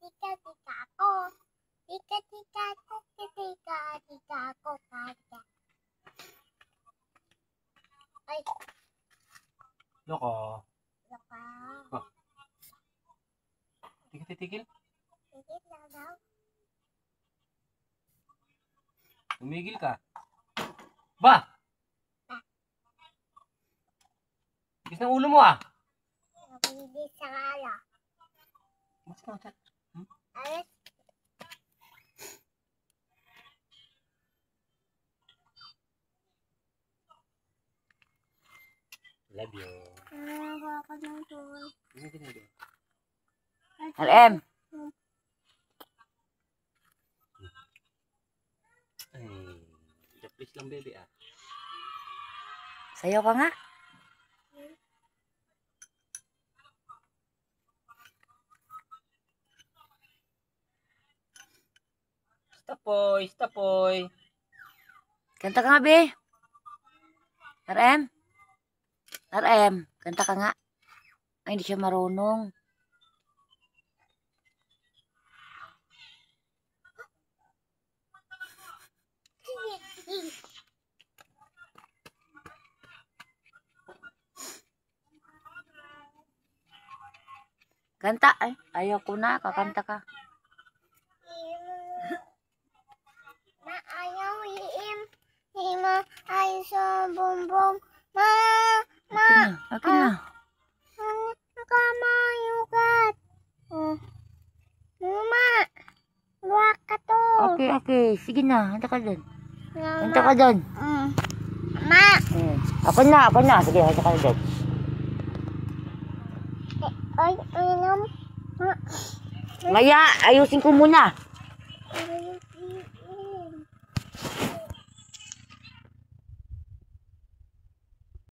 tika tika ko. Tika tika ko, tika tika ko kaya. Ay, Loko. laka. Oh. Titigil. Tigil na daw. Tumigil ka. Ba! Tigas ng ulo mo ah. Nabili sa kala. Mas ka chat. Alas, Love you. nakaka ng tuloy. Ano ginagawa? RM, Ay, please lang baby ah. sayo ka nga. Stapoy, stapoy. Kanta ka nga, be. RM? RM, kanta ka nga. Ay, hindi siya marunong. Kanta, ay. Ayaw ko na, kakanta ka. Ma ayaw iim. Hima ay sa bumbong. Ma, Akin na. nakamayugat. Mama, luwak ka to. Okay. Sige na, kanta ka dun. Kanta ka dun. Ma, Ako na. Sige, kanta ka dun. ay, inom. Ma, Maya, ayusin ko muna. ayun.